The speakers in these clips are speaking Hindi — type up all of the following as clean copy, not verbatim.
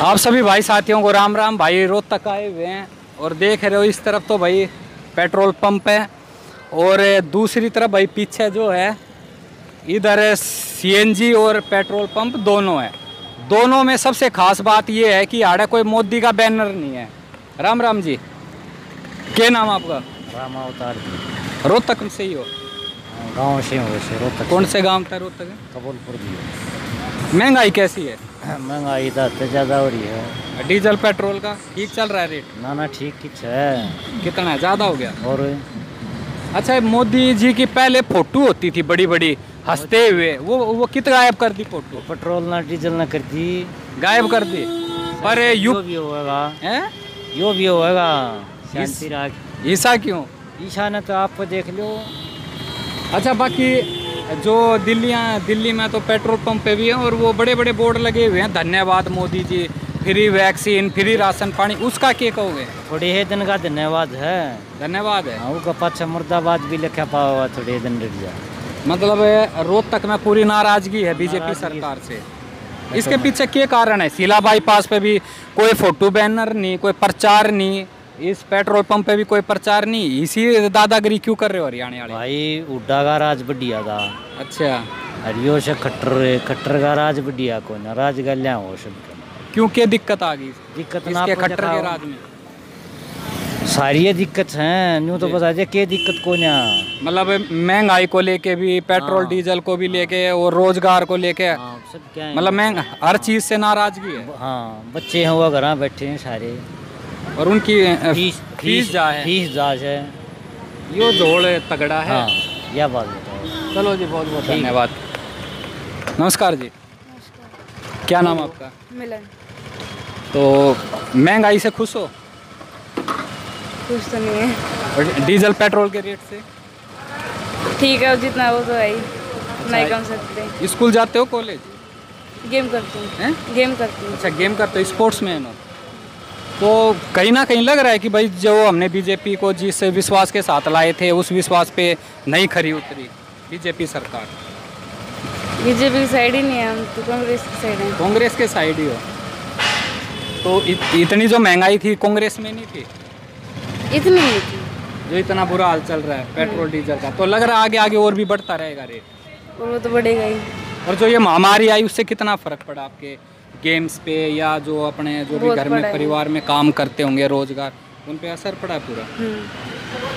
आप सभी भाई साथियों को राम राम। भाई रोहतक आए हुए हैं और देख रहे हो इस तरफ तो भाई पेट्रोल पंप है और दूसरी तरफ भाई पीछे जो है इधर सीएनजी और पेट्रोल पंप दोनों है। दोनों में सबसे खास बात ये है कि आड़े कोई मोदी का बैनर नहीं है। राम राम जी, क्या नाम आपका? राम अवतार जी। रोहतक से ही हो? गांव से हो वैसे रोहतक। कौन से गांव था रोहतक? कबूलपुर जी। महंगाई कैसी है? महंगाई तो ज़्यादा हो रही है। डीजल पेट्रोल का ठीक चल रहा है रेट? ना ठीक किच है। कितना ज़्यादा हो गया? और अच्छा, मोदी जी की पहले फोटो होती थी बड़ी बड़ी हंसते हुए, वो कितना गायब कर दी फोटो? पेट्रोल ना डीजल ना कर दी, गायब कर दी। पर यो भी होगा, हैं? यो भी होगा। शांति राख। ऐसा क्यों? ईशा ने तो आपको देख लो। अच्छा, बाकी जो दिल्ली में तो पेट्रोल पंप पे भी है और वो बड़े बड़े बोर्ड लगे हुए हैं, धन्यवाद Modi ji, free vaccine, free ration पानी, उसका क्या कहोगे? थोड़े ही दिन का धन्यवाद है। धन्यवाद है। हाँ, उसका पाछा मुर्दाबाद भी लिखा पावा थोड़े दिन रह जा। मतलब रोहतक में पूरी नाराजगी है बीजेपी सरकार से। इसके पीछे क्या कारण है? शीला बाईपास पे भी कोई फोटो बैनर नहीं, कोई प्रचार नहीं, इस पेट्रोल पंप पे भी कोई प्रचार नहीं। इसी दादागिरी क्यों कर रहे हो हरियाणा वाले? भाई उड्डा का राज बढ़िया था। अच्छा, हरियो से खट्टर का राज बढ़िया को ना राज गल्या हो सब। क्यों, क्या दिक्कत आ गई? दिक्कत ना इसके खट्टर के राज में सारी ये दिक्कत है। न्यू तो बता दे क्या दिक्कत को ना। मतलब महंगाई को लेके भी, पेट्रोल डीजल को भी लेके और रोजगार को लेके, सब क्या है, मतलब महंगा हर चीज से नाराजगी है। हाँ, बच्चे हैं वो घर बैठे हैं सारे और उनकी फीस जा है। यो जोड़ तगड़ा है। हाँ, यह बात बताओ। चलो जी, बहुत बहुत धन्यवाद। नमस्कार जी। क्या नाम आपका? मिलन। तो महंगाई से खुश हो? कुछ तो नहीं है। और डीजल पेट्रोल के रेट से? ठीक है, जितना वो तो है ही, नहीं कम सकते। स्कूल जाते हो, कॉलेज? गेम करती हूँ। गेम करती हूँ। अच्छा, गेम करते हो, स्पोर्ट्स मैन हो। तो कहीं ना कहीं लग रहा है कि भाई जो हमने बीजेपी को जिस विश्वास के साथ लाए थे उस विश्वास पे नहीं खरी उतरी बीजेपी सरकार। बीजेपी की साइड ही नहीं है, हम तो कांग्रेस की साइड है। कांग्रेस के साइड ही हो? तो इतनी जो महंगाई थी कांग्रेस में नहीं थी? इतनी नहीं थी जो इतना बुरा हाल चल रहा है पेट्रोल डीजल का, तो लग रहा है आगे आगे और भी बढ़ता रहेगा रेट। और वो तो बढ़ेगा ही। और जो ये महामारी आई उससे कितना फर्क पड़ा आपके गेम्स पे, या जो अपने जो भी घर में परिवार में काम करते होंगे रोजगार, उन पे असर पड़ा पूरा?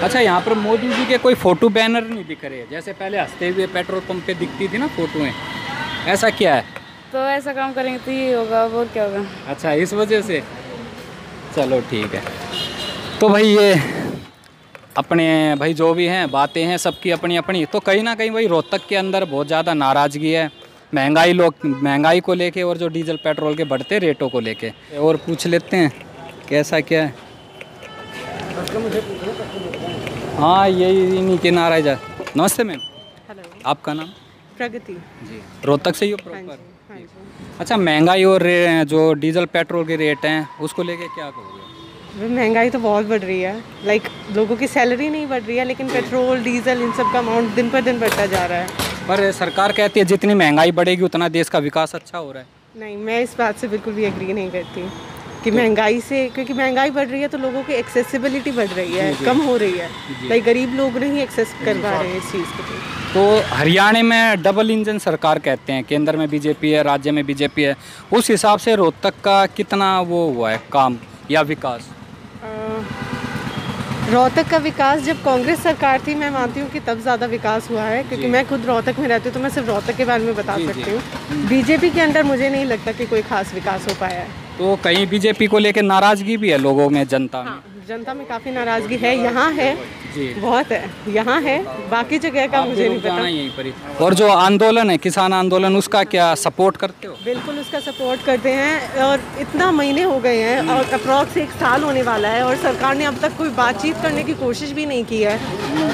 अच्छा, यहाँ पर मोदी जी के कोई फोटो बैनर नहीं दिख रहे, जैसे पहले हंसते हुए पेट्रोल पंप पे दिखती थी ना फोटोएं, ऐसा क्या है? तो ऐसा काम करेंगे तो ये होगा, और क्या होगा? अच्छा, इस वजह से। चलो ठीक है। तो भाई ये अपने भाई जो भी हैं बातें हैं सबकी अपनी अपनी, तो कहीं ना कहीं भाई रोहतक के अंदर बहुत ज़्यादा नाराज़गी है महंगाई को लेके और जो डीजल पेट्रोल के बढ़ते रेटों को लेके। और पूछ लेते हैं कैसा क्या है। हाँ, यही इन्हीं के नाराज है। नमस्ते मैम। हेलो। आपका नाम? प्रगति जी। रोहतक से ही हो प्रॉपर? हाँ जी। अच्छा, महंगाई और जो डीजल पेट्रोल के रेट हैं उसको लेके क्या कहोगे? महंगाई तो बहुत बढ़ रही है। लाइक लोगों की सैलरी नहीं बढ़ रही है, लेकिन पेट्रोल डीजल इन सब का अमाउंट दिन पर दिन बढ़ता जा रहा है। पर सरकार कहती है जितनी महंगाई बढ़ेगी उतना देश का विकास अच्छा हो रहा है। नहीं, मैं इस बात से बिल्कुल भी एग्री नहीं करती कि महंगाई से, क्योंकि महंगाई बढ़ रही है तो लोगों की एक्सेसिबिलिटी बढ़ रही है, कम हो रही है। लाइक गरीब लोग नहीं एक्सेस कर पा रहे हैं इस चीज़ को। तो हरियाणा में डबल इंजन सरकार कहते हैं, केंद्र में बीजेपी है, राज्य में बीजेपी है, उस हिसाब से रोहतक का कितना वो हुआ है काम या विकास? रोहतक का विकास जब कांग्रेस सरकार थी, मैं मानती हूँ कि तब ज़्यादा विकास हुआ है, क्योंकि मैं खुद रोहतक में रहती हूँ तो मैं सिर्फ रोहतक के बारे में बता सकती हूँ। बीजेपी के अंदर मुझे नहीं लगता कि कोई खास विकास हो पाया है। तो कहीं बीजेपी को लेकर नाराजगी भी है लोगों में, जनता में? हाँ, जनता में काफ़ी नाराजगी है। यहाँ है जी, बहुत है, यहाँ है, बाकी जगह का मुझे नहीं पता। यहीं पर ही। और जो आंदोलन है, किसान आंदोलन, उसका क्या सपोर्ट करते हो? बिल्कुल उसका सपोर्ट करते हैं, और इतना महीने हो गए हैं और अप्रॉक्स 1 साल होने वाला है और सरकार ने अब तक कोई बातचीत करने की कोशिश भी नहीं की है।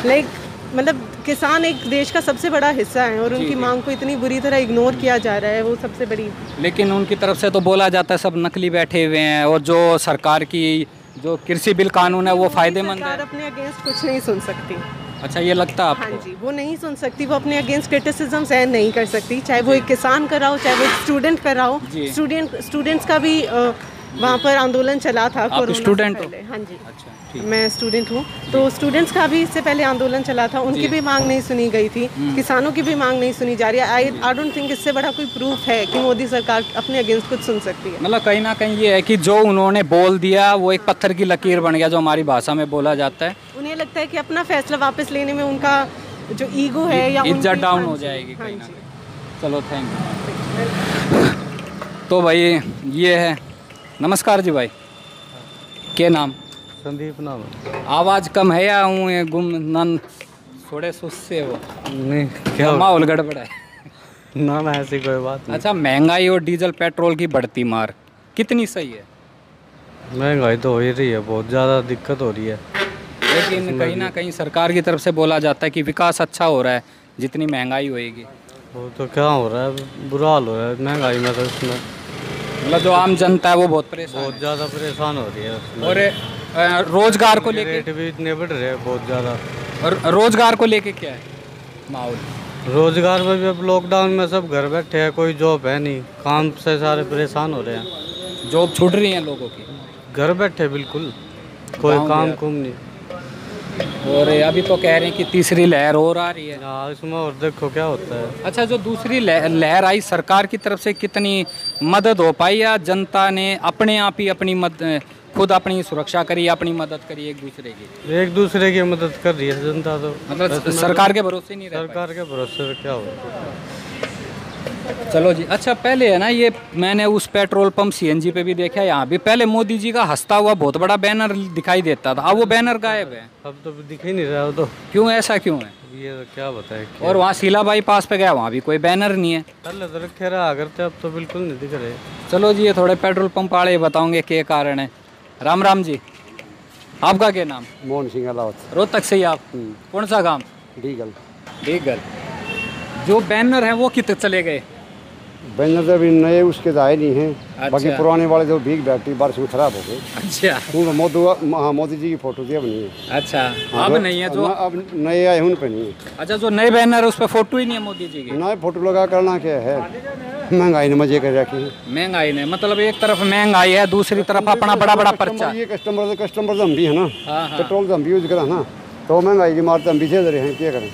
लाइक मतलब किसान एक देश का सबसे बड़ा हिस्सा है और उनकी मांग को इतनी बुरी तरह इग्नोर किया जा रहा है, वो सबसे बड़ी। लेकिन उनकी तरफ से तो बोला जाता है सब नकली बैठे हुए हैं और जो सरकार की जो कृषि बिल कानून है वो फायदेमंद है। सरकार अपने अगेंस्ट कुछ नहीं सुन सकती। अच्छा, ये लगता है हाँ आपको? जी, वो नहीं सुन सकती, वो अपने अगेंस्ट क्रिटिसिज्म सहन नहीं कर सकती, चाहे वो एक किसान कर रहा हो, चाहे वो एक स्टूडेंट कर रहा हो। जी। स्टूडेंट्स का भी वहाँ पर आंदोलन चला था आप कोरोना से स्टूडेंट हो? पहले। हाँ जी, अच्छा, ठीक। मैं स्टूडेंट हूँ। तो स्टूडेंट्स का भी इससे पहले आंदोलन चला था, उनकी भी मांग नहीं सुनी गई थी, किसानों की भी मांग नहीं सुनी जा रही है। आई डोंट थिंक इससे बड़ा कोई प्रूफ है कि मोदी सरकार अपने अगेंस्ट कुछ सुन सकती है। मतलब कहीं ना कहीं ये है कि जो उन्होंने बोल दिया वो एक पत्थर की लकीर बन गया, जो हमारी भाषा में बोला जाता है। उन्हें लगता है कि अपना फैसला वापस लेने में उनका जो ईगो है या इज्जत उनकी- डाउन हाँ हो जी, जाएगी हाँ कहीं ना जी। कहीं। चलो, थैंक यू। तो भाई ये है, नमस्कार जी भाई, क्या नाम? संदीप नाम है। आवाज़ कम है या हूँ ये गुम नन थोड़े सुस्से हो? नहीं क्या माहौल गड़बड़ है। ना ना ऐसी कोई बात नहीं। अच्छा, महंगाई और डीजल पेट्रोल की बढ़ती मार कितनी सही है? महंगाई तो हो ही रही है, बहुत ज़्यादा दिक्कत हो रही है। लेकिन कहीं ना कहीं सरकार की तरफ से बोला जाता है कि विकास अच्छा हो रहा है, जितनी महंगाई होएगी। वो तो क्या हो रहा है, बुरा हाल हो रहा है महंगाई में, तो इसमें मतलब जो आम जनता है वो बहुत परेशान बहुत ज़्यादा परेशान हो रही है उसमें। है। और रोजगार को लेके, रेट भी इतने बढ़ रहे हैं बहुत ज़्यादा। और रोजगार को लेके क्या है माहौल? रोजगार में भी अब लॉकडाउन में सब घर बैठे हैं, कोई जॉब है नहीं, काम से सारे परेशान हो रहे हैं। जॉब छूट रही है लोगों की, घर बैठे बिल्कुल, कोई गाँव काम में कुम नहीं। और अभी तो कह रहे हैं कि तीसरी लहर और आ रही है। हाँ, इसमें और देखो क्या होता है। अच्छा, जो दूसरी लहर आई, सरकार की तरफ से कितनी मदद हो पाई या जनता ने अपने आप ही अपनी खुद अपनी सुरक्षा करी, अपनी मदद करी एक दूसरे की? एक दूसरे की मदद कर रही है जनता, तो मतलब सरकार के भरोसे नहीं रह पाई। सरकार के भरोसे पे क्या होगा। चलो जी। अच्छा, पहले है ना, ये मैंने उस पेट्रोल पंप सीएनजी पे भी देखा, यहाँ भी पहले मोदी जी का हंसता हुआ बहुत बड़ा बैनर दिखाई देता था, अब वो बैनर गायब है। अब तो दिख ही नहीं रहा वो तो। क्यों, ऐसा क्यों है? ये तो क्या बताए। और वहाँ शीला बाईपास पे गया, वहाँ भी कोई बैनर नहीं है। पहले तो रखे रहा करते, अब तो बिल्कुल नहीं दिख रहे। चलो जी, ये थोड़े पेट्रोल पंप वाले बताओगे क्या कारण है। राम राम जी, आपका क्या नाम? मोहन सिंह अलावत। रोहतक से ही आप? कौन सा गांव? डीगल। डीगल। जो बैनर है वो कितने चले गए? बैनर तो अभी नए उसके तो आए नहीं हैं। अच्छा। बाकी पुराने वाले जो भीग बैठी बारिश में खराब हो गए। अच्छा। तो मोदी जी की फोटो थी, अब नहीं है। अच्छा, अब नहीं है जो? अब नए आए उन पे नहीं है। अच्छा, जो नए बैनर है उस पर फोटो ही नहीं है मोदी जी की? नए फोटो लगा करना क्या है, महंगाई ने मजे कर रखी है। महंगाई ने, मतलब एक तरफ महंगाई है, दूसरी तरफ अपना बड़ा बड़ा पर्चा। ये कस्टमर तो हम भी है ना, हाँ, हाँ। पेट्रोल तो हम भी यूज करा ना, तो महंगाई की मार तो हम भी झेल रहे हैं, क्या करें।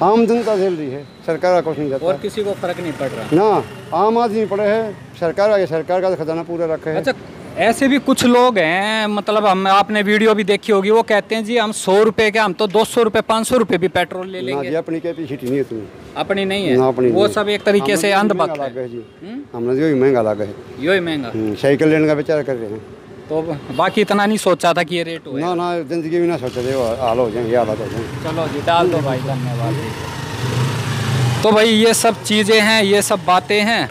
आम जनता झेल रही है, सरकार का कुछ नहीं जाता। और किसी को फर्क नहीं पड़ रहा ना, आम आदमी पड़े है, सरकार आगे सरकार का खजाना पूरा रखे है। अच्छा, ऐसे भी कुछ लोग हैं, मतलब हम, आपने वीडियो भी देखी होगी, वो कहते हैं जी हम 100 रुपए के, हम तो 200 रुपए 500 रुपए भी पेट्रोल ले ना लेंगे। जी, अपनी कैपेसिटी नहीं है तुम्हें। अपनी नहीं है ना, अपनी वो नहीं। सब एक तरीके से अंधभक्त लगा है। जी, हमने जो महंगा लगा है। यो ही महंगा। साइकिल लेने का विचार कर रहे हैं, तो बाकी इतना नहीं सोचा था कि ये रेट हुआ। ना ना, जिंदगी में ना सोचा थे वो हाल हो जाएंगे, हालात हो जाएंगे। चलो जी, डाल दो भाई, धन्यवाद। तो भाई ये सब चीज़ें हैं, ये सब बातें हैं।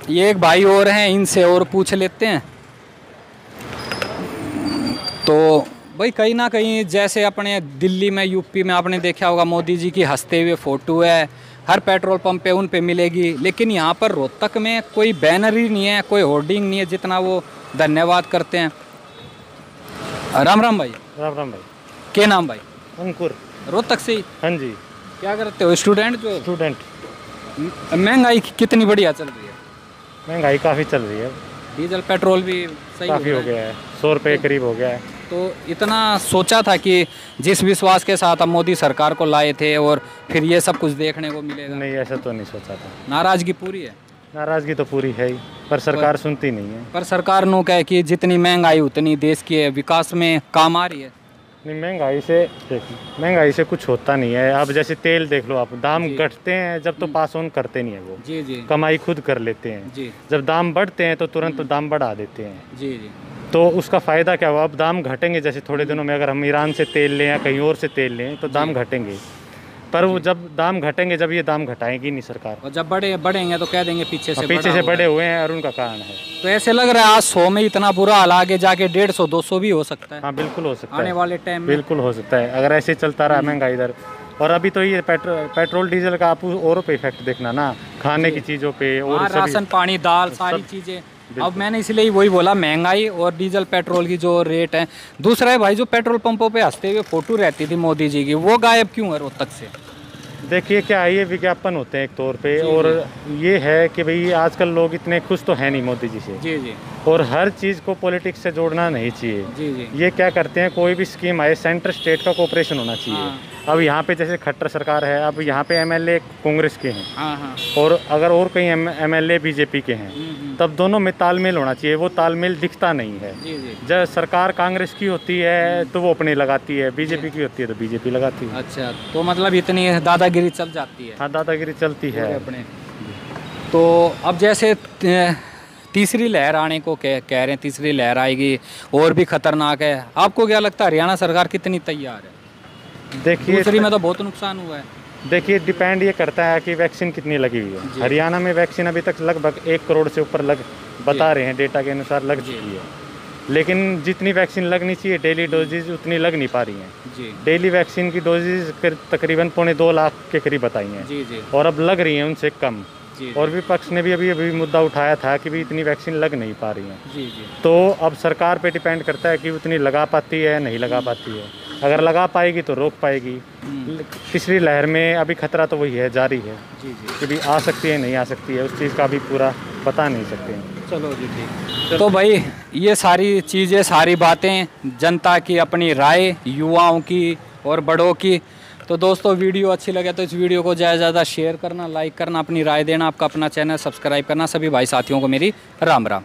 ये एक भाई और हैं, इनसे और पूछ लेते हैं। तो भाई कहीं ना कहीं जैसे अपने दिल्ली में, यूपी में आपने देखा होगा, मोदी जी की हंसते हुए फ़ोटो है हर पेट्रोल पंप पे, उन पे मिलेगी। लेकिन यहाँ पर रोहतक में कोई बैनर ही नहीं है, कोई होर्डिंग नहीं है, जितना वो धन्यवाद करते हैं। राम राम भाई। राम राम भाई। क्या नाम भाई? अंकुर। रोहतक से ही? हाँ जी। क्या करते हो, स्टूडेंट जो? स्टूडेंट। महंगाई कितनी बढ़िया चल रही है? महंगाई काफ़ी चल रही है, डीजल पेट्रोल भी सही काफ़ी हो गया है, 100 रुपये के करीब हो गया है। तो इतना सोचा था कि जिस विश्वास के साथ हम मोदी सरकार को लाए थे और फिर ये सब कुछ देखने को मिलेगा? नहीं, ऐसा तो नहीं सोचा था। नाराजगी पूरी है? नाराज़गी तो पूरी है ही, पर सरकार सुनती नहीं है। पर सरकार नो कहे कि जितनी महंगाई उतनी देश के विकास में काम आ रही है। नहीं, महंगाई से कुछ होता नहीं है। अब जैसे तेल देख लो आप, दाम घटते हैं जब तो पास ऑन करते नहीं है वो, जी जी, कमाई खुद कर लेते हैं जी। जब दाम बढ़ते हैं तो तुरंत दाम बढ़ा देते हैं। जी जी। तो उसका फ़ायदा क्या हुआ, अब दाम घटेंगे। जैसे थोड़े दिनों में अगर हम ईरान से तेल लें या कहीं और से तेल लें तो दाम घटेंगे, पर वो जब दाम घटेंगे, जब ये दाम घटाएगी नहीं सरकार। और जब बढ़ेंगे तो कह देंगे पीछे से बढ़े हुए हैं और उनका कारण है। तो ऐसे लग रहा है आज 100 में इतना बुरा हाल, आगे जाके 150 200 भी हो सकता है। हाँ, बिल्कुल हो सकता है आने वाले टाइम में। बिल्कुल हो सकता है, अगर ऐसे चलता रहा महंगाई इधर। और अभी तो ये पेट्रोल डीजल का आप औरों पे इफेक्ट देखना ना, खाने की चीज़ों पे और राशन पानी दाल सारी चीज़ें अब मैंने इसलिए वही बोला, महंगाई और डीजल पेट्रोल की जो रेट है। दूसरा है भाई, जो पेट्रोल पंपों पे हंसते हुए फोटो रहती थी मोदी जी की, वो गायब क्यों है रोहतक से? देखिए क्या है, ये विज्ञापन होते हैं एक तौर पे, और ये है कि भाई आजकल लोग इतने खुश तो हैं नहीं मोदी जी से। जी जी और हर चीज़ को पॉलिटिक्स से जोड़ना नहीं चाहिए। जी जी। ये क्या करते हैं, कोई भी स्कीम आए सेंटर स्टेट का कोऑपरेशन होना चाहिए। हाँ। अब यहाँ पे जैसे खट्टर सरकार है, अब यहाँ पे एमएलए कांग्रेस के हैं, हाँ हाँ। और अगर और कहीं एमएलए बीजेपी के हैं, तब दोनों में तालमेल होना चाहिए। वो तालमेल दिखता नहीं है। जी जी। जब सरकार कांग्रेस की होती है तो वो अपनी लगाती है, बीजेपी की होती है तो बीजेपी लगाती है। अच्छा, तो मतलब इतनी दादागिरी चल जाती है। हाँ, दादागिरी चलती है अपने। तो अब जैसे तीसरी लहर आने को कह रहे हैं, तीसरी लहर आएगी और भी खतरनाक है। आपको क्या लगता है हरियाणा सरकार कितनी तैयार है? देखिए, दूसरी में तो बहुत नुकसान हुआ है। देखिए डिपेंड ये करता है कि वैक्सीन कितनी लगी हुई है। हरियाणा में वैक्सीन अभी तक लगभग 1 करोड़ से ऊपर बता रहे हैं, डेटा के अनुसार लग चुकी है। लेकिन जितनी वैक्सीन लगनी चाहिए डेली डोजेज उतनी लग नहीं पा रही हैं। जी। डेली वैक्सीन की डोजेज तकरीबन 2.25 लाख के करीब बताई हैं। जी जी। और अब लग रही हैं उनसे कम। जी। और विपक्ष ने भी अभी मुद्दा उठाया था कि भी इतनी वैक्सीन लग नहीं पा रही हैं। जी जी। तो अब सरकार पे डिपेंड करता है कि उतनी लगा पाती है नहीं लगा पाती है। अगर लगा पाएगी तो रोक पाएगी। तीसरी लहर में अभी खतरा तो वही है, जारी है। जी जी। कि भी आ सकती है नहीं आ सकती है, उस चीज़ का भी पूरा बता नहीं सकते हैं। चलो जी, ठीक। तो भाई ये सारी चीज़ें, सारी बातें, जनता की अपनी राय, युवाओं की और बड़ों की। तो दोस्तों वीडियो अच्छी लगे तो इस वीडियो को ज़्यादा से ज़्यादा शेयर करना, लाइक करना, अपनी राय देना, आपका अपना चैनल सब्सक्राइब करना। सभी भाई साथियों को मेरी राम राम।